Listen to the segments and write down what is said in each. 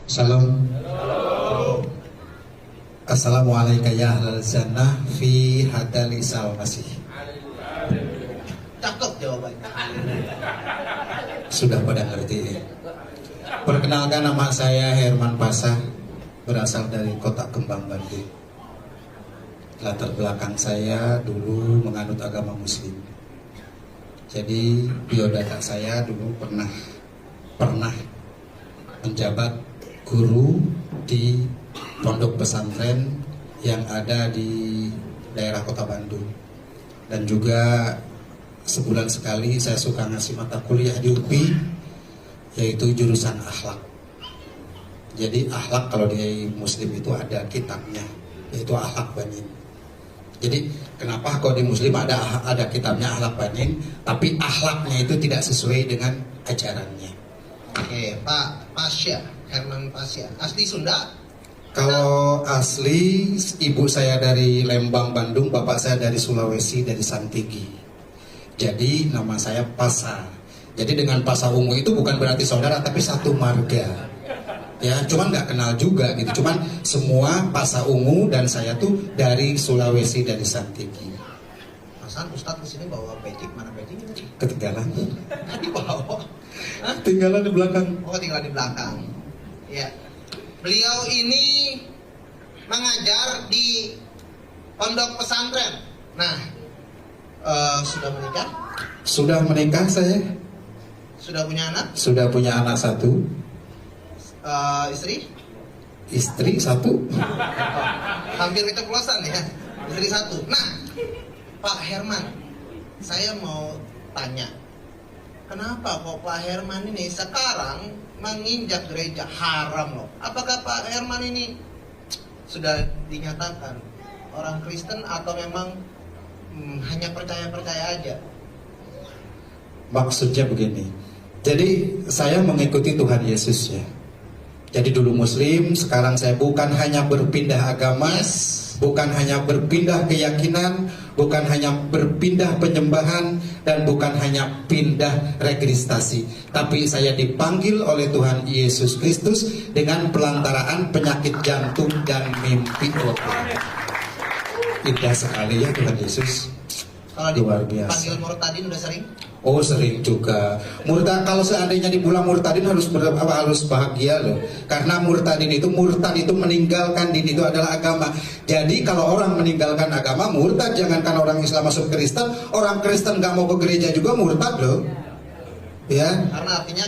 Shalom. Assalamualaikum ya ahlal jannah fi hadalisal masih. Cakep jawabannya. Sudah pada ngerti. Perkenalkan, nama saya Herman Pasah, berasal dari Kota Kembang, Bandung. Latar belakang saya dulu menganut agama Muslim. Jadi biodata saya dulu pernah menjabat guru di pondok pesantren yang ada di daerah Kota Bandung. Dan juga sebulan sekali saya suka ngasih mata kuliah di UPI, yaitu jurusan akhlak. Jadi akhlak kalau di Muslim itu ada kitabnya, yaitu Akhlak Banin. Jadi kenapa kalau di Muslim ada kitabnya Akhlak Banin, tapi akhlaknya itu tidak sesuai dengan ajarannya. Oke, Pak Pasya, Herman Pasya. Asli Sunda? Kalau asli, ibu saya dari Lembang, Bandung, bapak saya dari Sulawesi, dari Santigi. Jadi nama saya Pasa. Jadi dengan Pasa Ungu itu bukan berarti saudara, tapi satu marga. Ya, cuman nggak kenal juga gitu. Cuman semua Pasa Ungu dan saya tuh dari Sulawesi, dari Santigi. Hasan, Ustadz kesini bawa peci, mana pecinya tadi? Ketinggalan. Tadi bawa. Hah? Ketinggalan di belakang. Oh, tinggal di belakang. Ya. Beliau ini mengajar di pondok pesantren. Nah, sudah menikah? Sudah menikah saya. Sudah punya anak? Sudah punya anak satu. Istri? Istri satu. Hampir keceplosan ya. Istri satu. Nah, Pak Herman, saya mau tanya, kenapa kok Pak Herman ini sekarang menginjak gereja haram loh? Apakah Pak Herman ini sudah dinyatakan orang Kristen atau memang hanya percaya-percaya aja? Maksudnya begini. Jadi saya mengikuti Tuhan Yesus ya. Jadi dulu Muslim, sekarang saya bukan hanya berpindah agama, bukan hanya berpindah keyakinan, bukan hanya berpindah penyembahan, dan bukan hanya pindah registrasi. Tapi saya dipanggil oleh Tuhan Yesus Kristus dengan pelantaraan penyakit jantung dan mimpi otak. Indah sekali ya Tuhan Yesus. Kalau Luar biasa. dipanggil murtadin udah sering? Oh sering juga. Kalau seandainya dibilang murtadin harus bahagia loh. Karena murtad itu meninggalkan din, itu adalah agama. Jadi kalau orang meninggalkan agama murtad. Jangankan orang Islam masuk Kristen, orang Kristen nggak mau ke gereja juga murtad loh. Ya. Karena artinya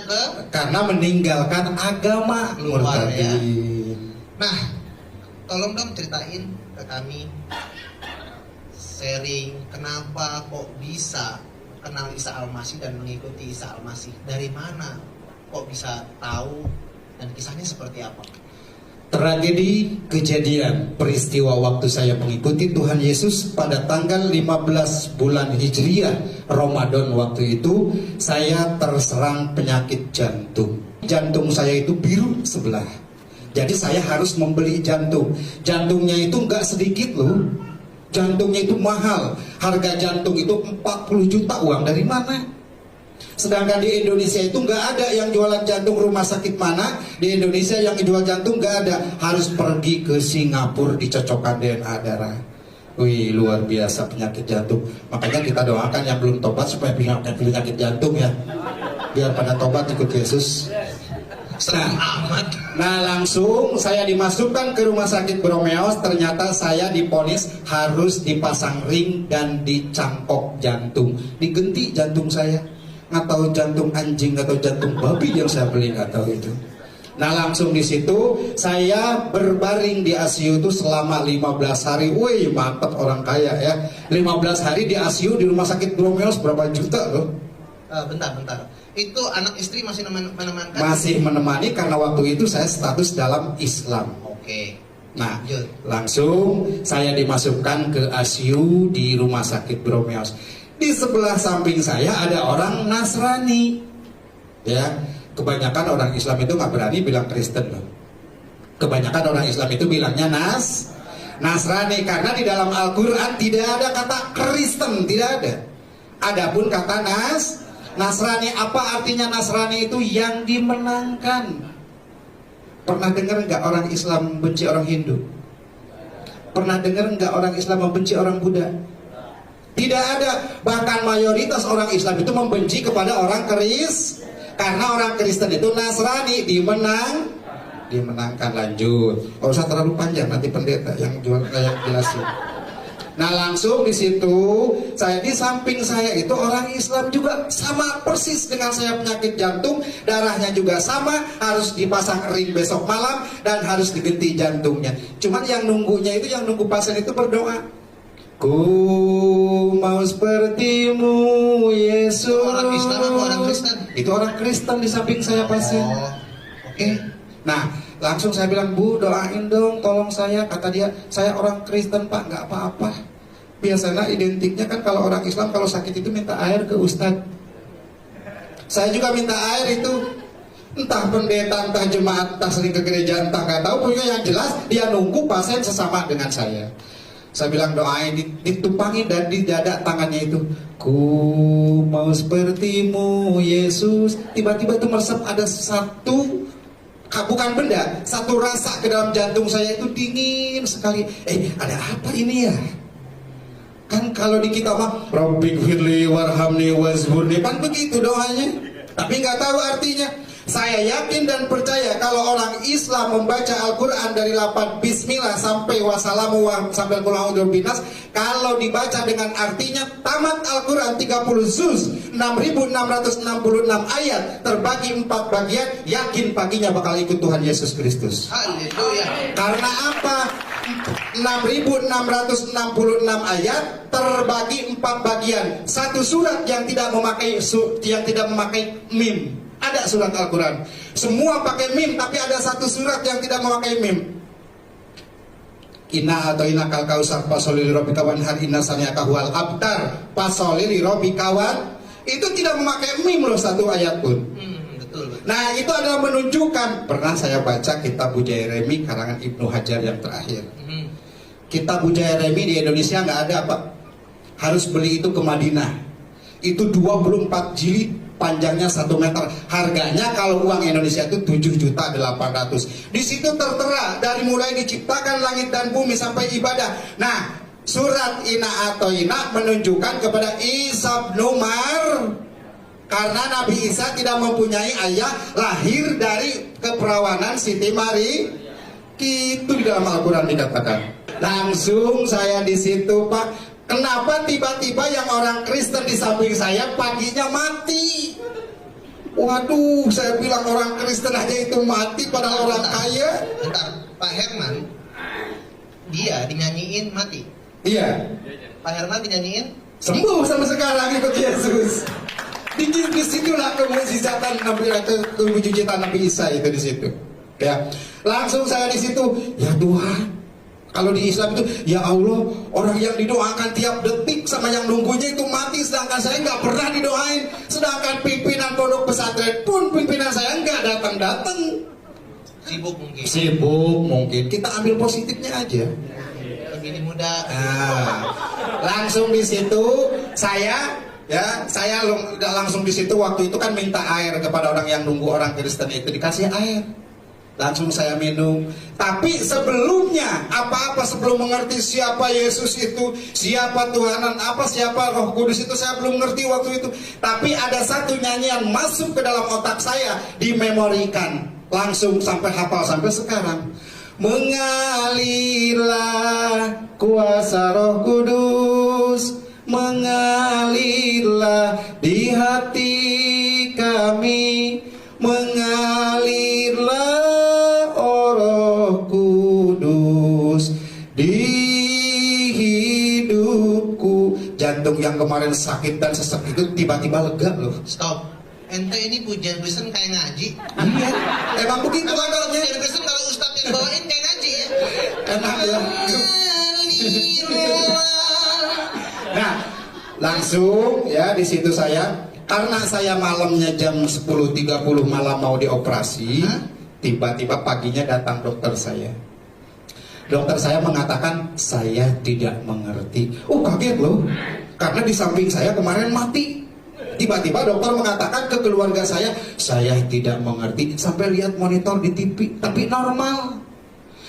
karena meninggalkan agama Luar, ya. murtadin. Nah, tolong dong ceritain ke kami, sharing kenapa kok bisa kenal Isa Al-Masih dan mengikuti Isa Al-Masih. Dari mana kok bisa tahu dan kisahnya seperti apa? Tragedi kejadian peristiwa waktu saya mengikuti Tuhan Yesus pada tanggal 15 bulan Hijriah Ramadan waktu itu, saya terserang penyakit jantung. Jantung saya itu biru sebelah. Jadi saya harus membeli jantung. Jantungnya itu nggak sedikit loh. Jantungnya itu mahal. Harga jantung itu 40 juta. Uang dari mana? Sedangkan di Indonesia itu nggak ada yang jualan jantung. Rumah sakit mana di Indonesia yang jual jantung? Nggak ada. Harus pergi ke Singapura dicocokkan DNA darah. Wih, luar biasa penyakit jantung. Makanya kita doakan yang belum tobat supaya penyakit jantung ya, biar pada tobat ikut Yesus. Nah langsung saya dimasukkan ke rumah sakit Bromeos. Ternyata saya diponis harus dipasang ring dan dicangkok jantung. Digenti jantung saya. Nggak tahu jantung anjing atau jantung babi yang saya beli, nggak tahu itu. Nah langsung di situ saya berbaring di ICU itu selama 15 hari. Wih mantep orang kaya ya. 15 hari di ICU di rumah sakit Bromeos berapa juta loh. Bentar. Itu anak istri masih menemani? Masih menemani karena waktu itu saya status dalam Islam. Oke. Nah, langsung saya dimasukkan ke ICU di rumah sakit Bromeos. Di sebelah samping saya ada orang Nasrani. Ya, kebanyakan orang Islam itu nggak berani bilang Kristen loh. Kebanyakan orang Islam itu bilangnya Nasrani karena di dalam Al-Quran tidak ada kata Kristen, tidak ada. Adapun kata Nasrani, apa artinya Nasrani itu? Yang dimenangkan. Pernah dengar nggak orang Islam membenci orang Hindu? Pernah dengar nggak orang Islam membenci orang Buddha? Tidak ada. Bahkan mayoritas orang Islam itu membenci kepada orang Kristen. Karena orang Kristen itu Nasrani, dimenangkan. Lanjut. Oh, usah terlalu panjang, nanti pendeta yang jelasin. Nah, langsung di situ di samping saya itu orang Islam juga sama persis dengan saya, penyakit jantung, darahnya juga sama, harus dipasang ring besok malam dan harus diganti jantungnya. Cuman yang nunggunya itu, yang nunggu pasien itu berdoa. Ku mau sepertimu Yesus. Orang Islam atau orang Kristen? Itu orang Kristen di samping saya pasien. Oke. Nah, langsung saya bilang, Bu, doain dong, tolong saya. Kata dia, saya orang Kristen Pak, nggak apa-apa. Biasanya identiknya kan kalau orang Islam kalau sakit itu minta air ke Ustadz. Saya juga minta air itu. Entah pendeta, entah jemaat, entah sering ke gereja, entah nggak tahu. Pokoknya yang jelas dia nunggu pasien sesama dengan saya. Saya bilang doain, ditumpangi dan di dada tangannya itu. Ku mau sepertimu Yesus. Tiba-tiba itu meresap ada satu, bukan benda, satu rasa ke dalam jantung saya itu dingin sekali. Ada apa ini ya? Kan kalau di kita mah Rabbighfirli warhamni wazburni, kan begitu doanya. Tapi nggak tahu artinya. Saya yakin dan percaya kalau orang Islam membaca Al-Quran dari lafaz Bismillah sampai wassalamu sampai qul binas, kalau dibaca dengan artinya, tamat Al-Quran 30 juz, 6.666 ayat, terbagi 4 bagian, yakin paginya bakal ikut Tuhan Yesus Kristus. Haleluya. Karena apa? 6.666 ayat terbagi 4 bagian. Satu surat yang tidak memakai mim. Ada surat Al-Quran. Semua pakai mim, tapi ada satu surat yang tidak memakai mim. Inna atau inna kal kausar pasolili robi kawan har inna sanyaka huwal abtar pasolili robi kawan. Itu tidak memakai mim loh satu ayat pun. Betul. Nah, itu adalah menunjukkan. Pernah saya baca kitab Bujairemi karangan Ibnu Hajar yang terakhir. Kitab Bujairemi di Indonesia nggak ada, Pak. Harus beli itu ke Madinah. Itu 24 jilid, panjangnya 1 meter. Harganya kalau uang Indonesia itu 7.800.000. Di situ tertera dari mulai diciptakan langit dan bumi sampai ibadah. Nah, surat Ina atau Ina menunjukkan kepada Isa bin Umar. Karena Nabi Isa tidak mempunyai ayah, lahir dari keperawanan Siti Mari. Itu di dalam Al-Quran dikatakan. Langsung saya di situ, Pak. Kenapa tiba-tiba yang orang Kristen di samping saya paginya mati? Waduh, saya bilang orang Kristen aja itu mati padahal orang kaya. Bentar, Pak Herman, dia dinyanyiin mati. Iya. Pak Herman dinyanyiin Sembuh sampai sekarang ikut Yesus. Di situlah kemujizatan Nabi Isa itu di situ. Ya, langsung saya di situ. Ya Tuhan. Kalau di Islam itu, ya Allah, orang yang didoakan tiap detik sama yang nunggunya itu mati, sedangkan saya nggak pernah didoain. Sedangkan pimpinan pondok pesantren pun pimpinan saya nggak datang-datang. sibuk mungkin. Sibuk mungkin. Kita ambil positifnya aja. Lebih muda. Nah, langsung di situ saya langsung di situ waktu itu kan minta air kepada orang yang nunggu orang Kristen itu, dikasih air. Langsung saya minum. Tapi sebelumnya, apa-apa sebelum mengerti siapa Yesus itu, siapa Tuhanan, siapa Roh Kudus itu, saya belum ngerti waktu itu. Tapi ada satu nyanyian masuk ke dalam otak saya, dimemorikan. Langsung sampai hafal sampai sekarang. Mengalirlah kuasa Roh Kudus, mengalirlah di hati kami, mengalirlah Roh Kudus di hidupku. Jantung yang kemarin sakit dan sesak itu tiba-tiba lega loh. Stop. Ente ini pujian Kristen kayak ngaji. Iya, emang begitu Kalau adanya. pujian Kristen kalau Ustadz yang bawain kayak ngaji ya. Enak ya. Nah, langsung ya di situ saya, karena saya malamnya jam 10.30 malam mau dioperasi. Tiba-tiba paginya datang dokter saya. Dokter saya mengatakan saya tidak mengerti. Oh, kaget loh. Karena di samping saya kemarin mati. Tiba-tiba dokter mengatakan ke keluarga saya tidak mengerti. Sampai lihat monitor di TV, tapi normal.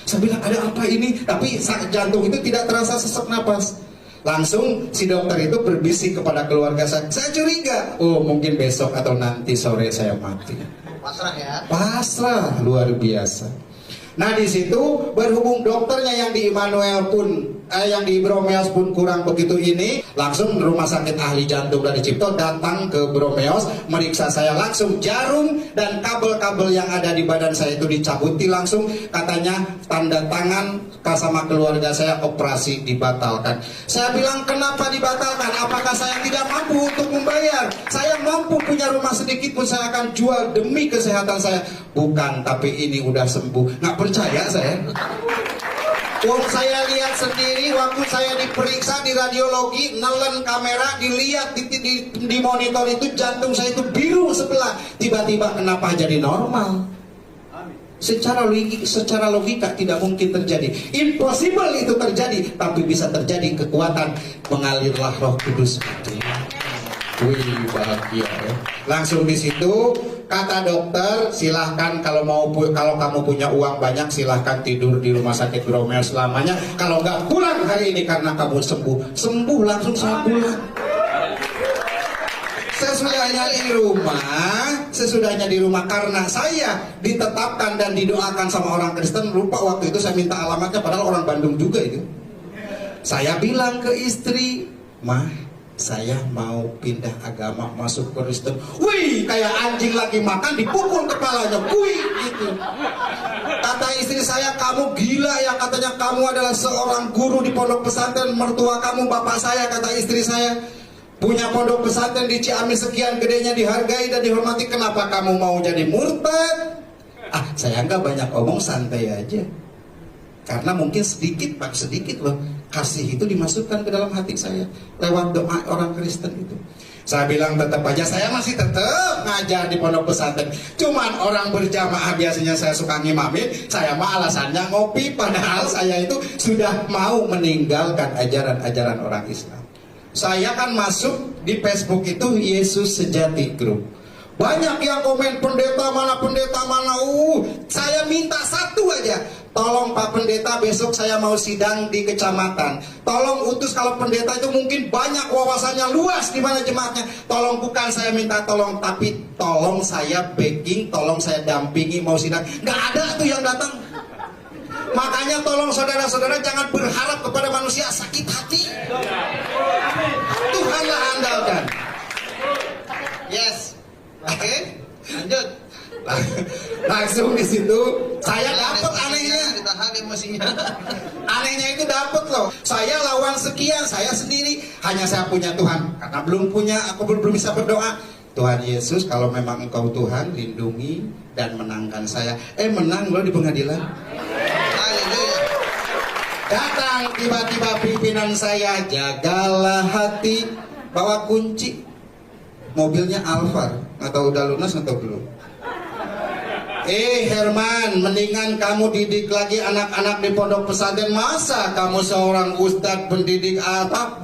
Saya bilang, ada apa ini? Tapi jantung itu tidak terasa sesak napas. Langsung si dokter itu berbisik kepada keluarga saya curiga, oh mungkin besok atau nanti sore saya mati. Pasrah ya? Pasrah, luar biasa. Nah di situ berhubung dokternya yang di Immanuel pun yang di Bromeos pun kurang begitu ini, langsung rumah sakit ahli jantung dari Cipto datang ke Bromeos, meriksa saya langsung, jarum dan kabel-kabel yang ada di badan saya itu dicabuti langsung, katanya tanda tangan sama keluarga saya, operasi dibatalkan. Saya bilang, kenapa dibatalkan? Apakah saya tidak mampu untuk membayar? Saya mampu, punya rumah sedikit pun saya akan jual demi kesehatan saya. Bukan, tapi ini udah sembuh. Nggak percaya saya. Wong saya lihat sendiri waktu saya diperiksa di radiologi, nelen kamera, dilihat di monitor itu jantung saya itu biru sebelah. Tiba-tiba kenapa jadi normal? Secara logika tidak mungkin terjadi. Impossible itu terjadi, tapi bisa terjadi. Kekuatan mengalirlah Roh Kudus. Wih, bahagia ya. Langsung di situ kata dokter, silahkan kalau kamu punya uang banyak silahkan tidur di rumah sakit Bromeos selamanya. Kalau nggak pulang hari ini karena kamu sembuh langsung saya pulang. Sesudahnya di rumah karena saya ditetapkan dan didoakan sama orang Kristen. Lupa waktu itu saya minta alamatnya padahal orang Bandung juga itu. Saya bilang ke istri, "Mah, saya mau pindah agama masuk Kristen." Wih, kayak anjing lagi makan dipukul kepalanya. Wih, gitu. Kata istri saya, "Kamu gila ya," katanya, "kamu adalah seorang guru di pondok pesantren, mertua kamu bapak saya," kata istri saya. "Punya pondok pesantren di Ciamis sekian gedenya, dihargai dan dihormati, kenapa kamu mau jadi murtad?" Saya nggak banyak omong, santai aja. Karena mungkin sedikit loh kasih itu dimasukkan ke dalam hati saya lewat doa orang Kristen itu. Saya bilang tetap aja saya masih tetap ngajar di pondok pesantren. Cuman orang berjamaah biasanya saya suka ngimamin, saya mah alasannya ngopi, padahal saya itu sudah mau meninggalkan ajaran-ajaran orang Islam. Saya kan masuk di Facebook itu Yesus Sejati Group. Banyak yang komen, pendeta mana. Saya minta satu aja. Tolong Pak Pendeta, besok saya mau sidang di kecamatan. Tolong utus, kalau pendeta itu mungkin banyak wawasannya, luas di mana jemaatnya. Tolong, bukan saya minta tolong, tapi tolong saya backing, tolong saya dampingi mau sidang. Nggak ada tuh yang datang. Makanya tolong saudara-saudara jangan berharap kepada manusia, sakit hati. Tuhanlah andalkan. Yes. Oke, lanjut. Langsung di situ saya dapat anehnya. Ditahan emosinya. Anehnya itu dapat loh. Saya lawan sekian, saya sendiri. Hanya saya punya Tuhan. Karena belum punya, aku belum bisa berdoa. Tuhan Yesus, kalau memang Engkau Tuhan, lindungi dan menangkan saya. Menang loh di pengadilan. Haleluya. Datang tiba-tiba pimpinan saya, jagalah hati, bawa kunci. Mobilnya Alphard, atau udah lunas atau belum? Herman, mendingan kamu didik lagi anak-anak di pondok pesantren. Masa kamu seorang ustadz pendidik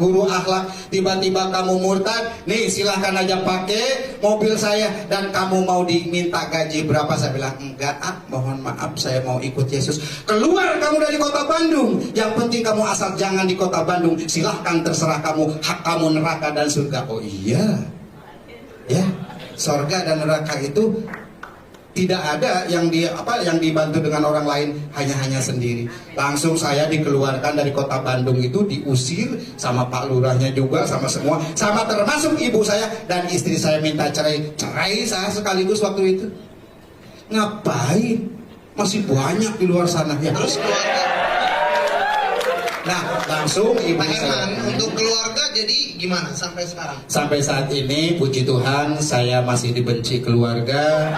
guru akhlak, tiba-tiba kamu murtad? Nih silahkan aja pakai mobil saya, dan kamu mau diminta gaji berapa? Saya bilang, enggak, mohon maaf, saya mau ikut Yesus. Keluar kamu dari kota Bandung. Yang penting kamu asal jangan di kota Bandung. Silahkan, terserah kamu, hak kamu neraka dan surga. Oh iya, ya, surga dan neraka itu tidak ada yang dibantu dengan orang lain, hanya sendiri. Langsung saya dikeluarkan dari kota Bandung itu, diusir sama Pak Lurahnya juga, sama semua, sama termasuk ibu saya dan istri saya minta cerai saya sekaligus waktu itu. Ngapain? Masih banyak di luar sana ya. Terus keluarga. Nah, langsung ibu Pak saya. Herman, untuk keluarga jadi gimana sampai sekarang? Sampai saat ini, puji Tuhan, saya masih dibenci keluarga.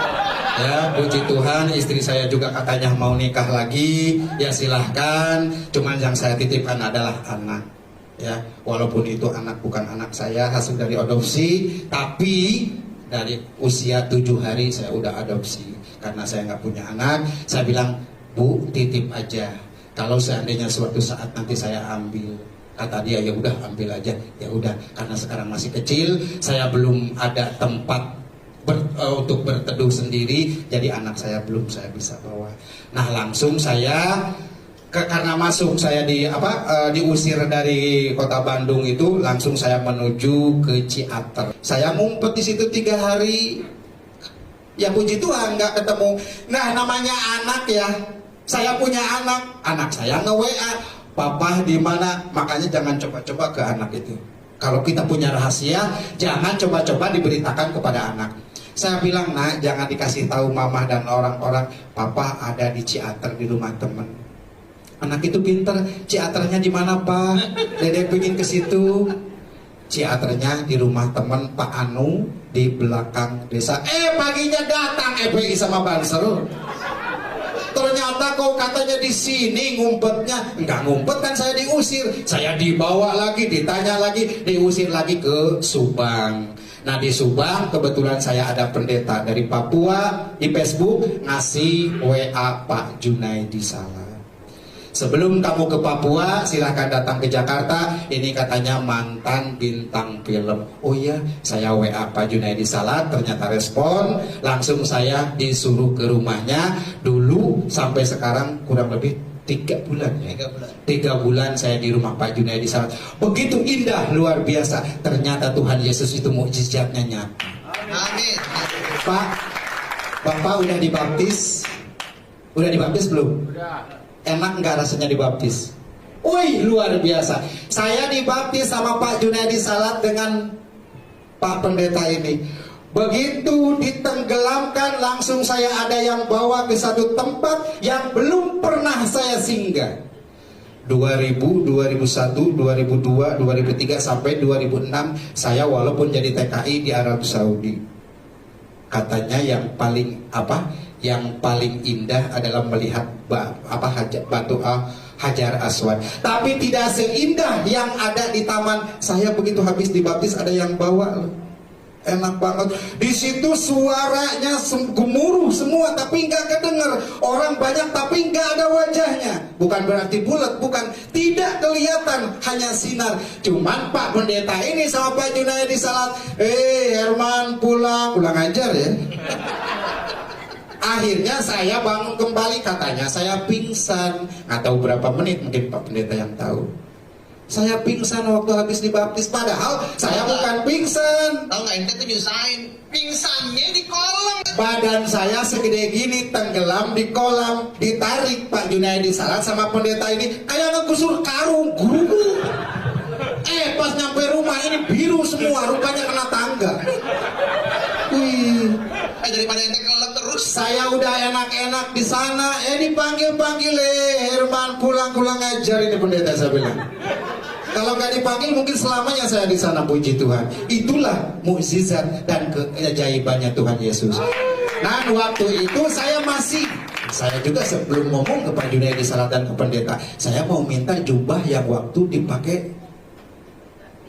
Ya, puji Tuhan, istri saya juga katanya mau nikah lagi. Ya silahkan. Cuman yang saya titipkan adalah anak. Ya, walaupun itu anak bukan anak saya, hasil dari adopsi, tapi dari usia 7 hari saya udah adopsi. Karena saya nggak punya anak, saya bilang, "Bu, titip aja. Kalau seandainya suatu saat nanti saya ambil, Kata dia, ya udah ambil aja. Ya udah, karena sekarang masih kecil, saya belum ada tempat untuk berteduh sendiri, jadi anak saya belum saya bisa bawa. Nah langsung saya karena masuk saya diusir dari kota Bandung itu, langsung saya menuju ke Ciater. Saya ngumpet di situ 3 hari. Ya puji Tuhan nggak ketemu. Nah namanya anak ya, saya punya anak saya nge-WA, papa di mana? Makanya jangan coba-coba ke anak itu. Kalau kita punya rahasia, jangan coba-coba diberitakan kepada anak. Saya bilang, nah jangan dikasih tahu mama dan orang-orang, papa ada di Ciater di rumah temen. Anak itu pinter, Ciaternya di mana Pak? Dedek pengen ke situ. Ciaternya di rumah teman Pak Anu di belakang desa. Paginya datang FPI sama Banser. Ternyata kau katanya di sini ngumpetnya. Enggak ngumpet kan, saya diusir. Saya dibawa lagi, ditanya lagi, diusir lagi ke Subang. Nah di Subang kebetulan saya ada pendeta dari Papua di Facebook ngasih WA Pak Junaidi Salat. Sebelum kamu ke Papua, silahkan datang ke Jakarta. Ini katanya mantan bintang film. Oh iya, saya WA Pak Junaidi Salat, ternyata respon. Langsung saya disuruh ke rumahnya. Dulu sampai sekarang kurang lebih 3 bulan ya. 3 bulan saya di rumah Pak Junaidi Salat. Begitu indah, luar biasa. Ternyata Tuhan Yesus itu mukjizatnya nyata. Amin. Pak, Bapak udah dibaptis? Udah dibaptis belum? Udah. Enak nggak rasanya dibaptis? Wih, luar biasa. Saya dibaptis sama Pak Junaidi Salat dengan Pak Pendeta ini. Begitu ditenggelamkan, langsung saya ada yang bawa ke satu tempat yang belum pernah saya singgah. 2000, 2001, 2002, 2003 sampai 2006 saya walaupun jadi TKI di Arab Saudi. Katanya yang paling yang paling indah adalah melihat batu Hajar Aswad. Tapi tidak seindah yang ada di taman. Saya begitu habis dibaptis ada yang bawa. Enak banget. Di situ suaranya gemuruh semua tapi nggak kedengar. Orang banyak tapi nggak ada wajahnya. Bukan berarti bulat, bukan. Tidak kelihatan, hanya sinar. Cuman Pak Pendeta ini sama Pak Junaidi Salat, Herman pulang ajar ya. Akhirnya saya bangun kembali, katanya saya pingsan. Nggak tahu berapa menit, mungkin Pak Pendeta yang tahu. Saya pingsan waktu habis dibaptis, padahal saya bukan pingsan. Tahu nggak, ente tuh nyusahin pingsannya di kolam. Badan saya segede gini, tenggelam di kolam, ditarik Pak Junaidi Salat sama pendeta ini kayak ngegusur karung, guru. Pas nyampe rumah ini biru semua, rupanya kena tangga. Wih. Daripada ente kelelep terus. Saya udah enak-enak di sana, dipanggil-panggil, Herman pulang ajar ini pendeta, saya bilang. Kalau nggak dipanggil mungkin selamanya saya di sana, puji Tuhan. Itulah mukjizat dan keajaibannya Tuhan Yesus. Nah waktu itu saya juga sebelum ngomong ke Pak Junaidi Salat dan ke pendeta, saya mau minta jubah yang waktu dipakai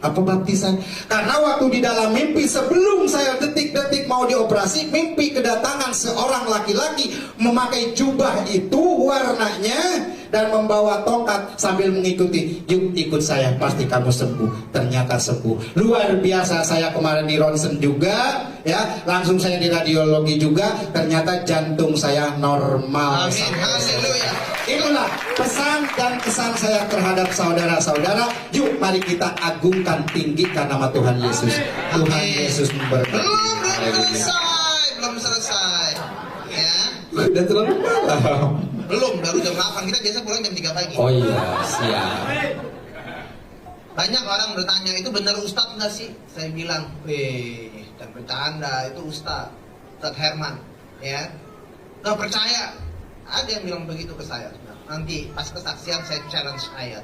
baptisan. Karena waktu di dalam mimpi sebelum saya detik-detik mau dioperasi, mimpi kedatangan seorang laki-laki memakai jubah itu warnanya dan membawa tongkat sambil mengikuti, yuk ikut saya pasti kamu sembuh. Ternyata sembuh. Luar biasa. Saya kemarin di ronsen juga ya, langsung saya di radiologi juga, ternyata jantung saya normal. Amin. Haleluya. Itulah pesan dan kesan saya terhadap saudara-saudara. Yuk mari kita agungkan, tinggikan nama Tuhan Yesus. Tuhan Yesus memberkati. Belum selesai. Ya. Udah terlalu malam. Belum, baru jam 8. Kita biasa pulang jam 3 pagi. Oh iya, siap. Banyak orang bertanya, itu benar Ustadz nggak sih? Saya bilang, dan bercanda, itu Ustadz Herman, ya. Nggak percaya. Ada yang bilang begitu ke saya. Nanti pas kesaksian saya challenge ayat.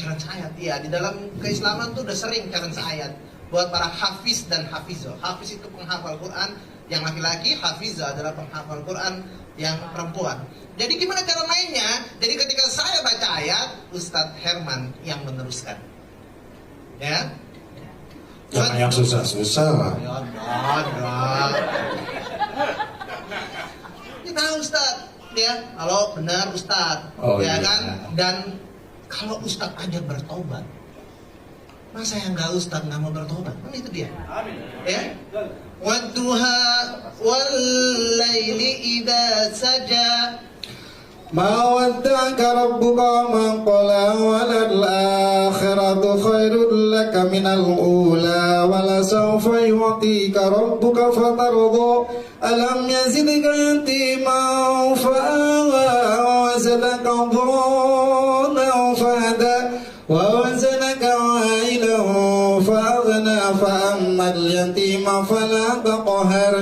Challenge ayat, iya. Di dalam keislaman tuh udah sering challenge ayat buat para hafiz dan hafizah. Hafiz itu penghafal Quran yang laki-laki, hafizah adalah penghafal Quran yang perempuan. Jadi gimana cara mainnya? Jadi ketika saya baca ayat, Ustadz Herman yang meneruskan. Ya. Jangan yang susah-susah lah. Ya, kita Ustadz, ya, kalau benar Ustadz, Oh, ya iya. kan? Dan kalau Ustadz aja bertobat, masa yang nggak Ustadz nggak mau bertobat? Kan itu dia. Ya. Wadduha wal laili idza saja. ما ودعك ربك وما قلى وللآخرة خير لك من الأولى ولسوف يعطيك ربك فترضى ألم يزدك يتيما فآوى ووجدك ضالا فهدى ووجدك عائلا فأغنى فأما اليتيم فلا تقهر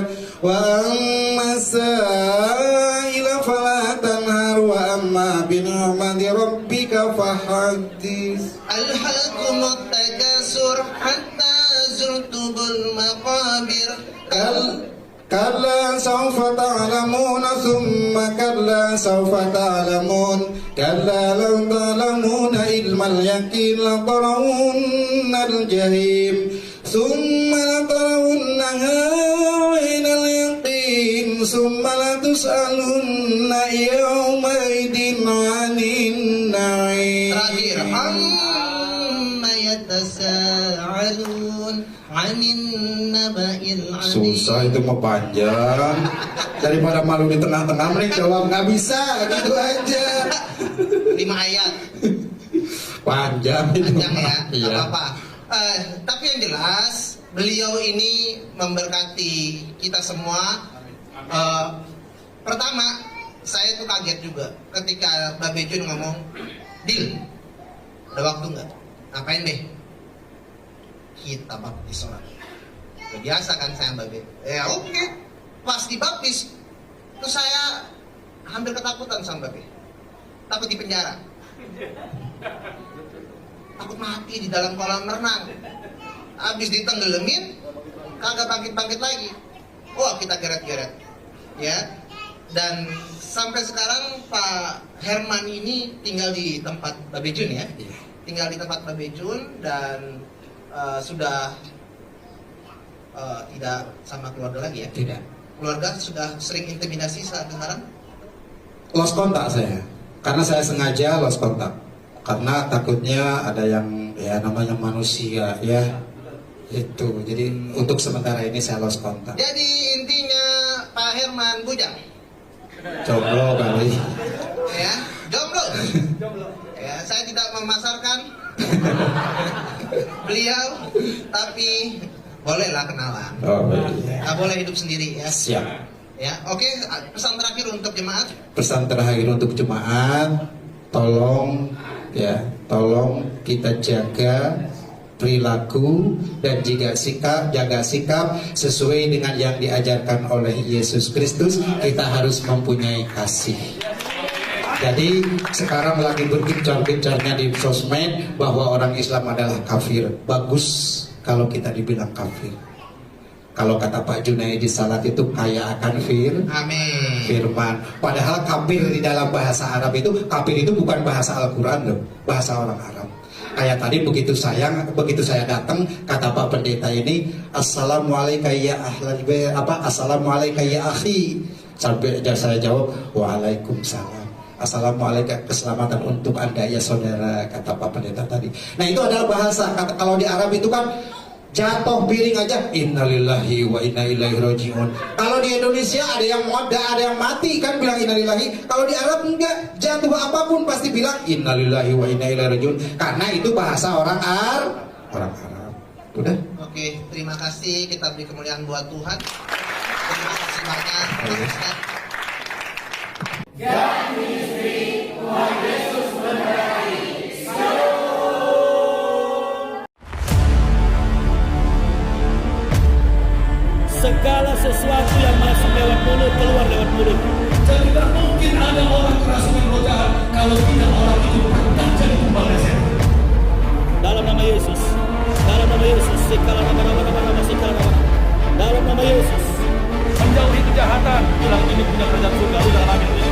وأما السائل فلا تنهر وأما بنعمة ربك فحدث ألهاكم التكاثر حتى زرتم المقابر. كلا سوف تعلمون ثم كلا سوف تعلمون كلا لو تعلمون علم اليقين لترون الجحيم ثم لترونها عين اليقين ثم لتسألن يومئذ عن النعيم. Terakhir, amma yatasa'alun 'anin naba'il 'azim. Susah itu mah panjang. Daripada malu di tengah-tengah mending jawab nggak bisa gitu aja. 5 ayat. Panjang itu. Panjang ya, Iya. nggak apa-apa. Tapi yang jelas beliau ini memberkati kita semua. Pertama, saya tuh kaget juga ketika Mbak Bejun ngomong, "Dil, ada waktu nggak? Ngapain deh? Kita baptis orang." Udah biasa kan saya Mbak Bejun. Ya oke. Pas dibaptis, terus saya hampir ketakutan sama Mbak Bejun. Takut di penjara. Takut mati di dalam kolam renang. Habis ditenggelamin, kagak bangkit-bangkit lagi. Wah, kita geret-geret. Ya. Dan sampai sekarang Pak Herman ini tinggal di tempat Mbak Bejun ya. Tinggal di tempat Mbak Bejun dan sudah tidak sama keluarga lagi ya. Tidak. Keluarga sudah sering intimidasi saat sekarang. Lost kontak saya. Karena saya sengaja lost kontak. Karena takutnya ada yang ya namanya manusia ya itu. Jadi untuk sementara ini saya lost kontak. Jadi intinya Pak Herman bujang. Jomblo kali. Ya, jomblo. Ya, saya tidak memasarkan beliau, tapi bolehlah kenalan. Oh iya. Nggak boleh hidup sendiri ya. Siap. Ya, oke. Pesan terakhir untuk jemaat. Pesan terakhir untuk jemaat, tolong kita jaga perilaku dan jaga sikap sesuai dengan yang diajarkan oleh Yesus Kristus. Kita harus mempunyai kasih. Jadi sekarang lagi berbincang-bincangnya di sosmed bahwa orang Islam adalah kafir. Bagus kalau kita dibilang kafir. Kalau kata Pak Junaidi Salat itu kaya akan Amin. firman. Padahal kafir di dalam bahasa Arab itu, kafir itu bukan bahasa Al-Quran loh, bahasa orang Arab. Kayak tadi begitu saya datang, kata Pak Pendeta ini, Assalamualaikum ya ahlal bait, Assalamualaikum ya akhi. Sampai saya jawab, Waalaikumsalam. Assalamualaikum, keselamatan untuk Anda ya saudara, kata Pak Pendeta tadi. Nah itu adalah bahasa, kalau di Arab itu kan jatuh piring aja innalillahi wa inna ilaihi rajiun. Kalau di Indonesia ada yang mati kan bilang innalillahi. Kalau di Arab enggak, jatuh apapun pasti bilang innalillahi wa inna ilaihi rajiun. Karena itu bahasa orang Arab. Udah. Oke, terima kasih. Kita beri kemuliaan buat Tuhan. Terima kasih banyak. Dan istri Tuhan Yesus memberkati. Segala sesuatu yang masuk lewat mulut keluar lewat mulut. Dan tidak mungkin ada orang kerasukan roh jahat kalau tidak orang itu tak jadi tumbal setan. Dalam nama Yesus. Dalam nama Yesus. Sekala nama sekala nama. Dalam nama Yesus. Menjauhi kejahatan. Bilang ini punya kerajaan surga dalam nama ini.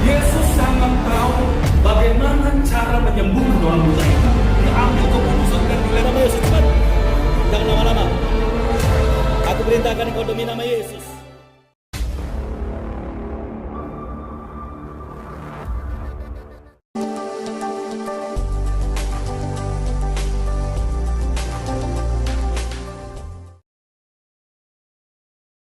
Yesus sangat tahu bagaimana cara menyembuhkan orang buta itu. Dia ambil keputusan dan Dalam nama Yesus cepat. Jangan lama-lama. Aku perintahkan engkau demi nama Yesus.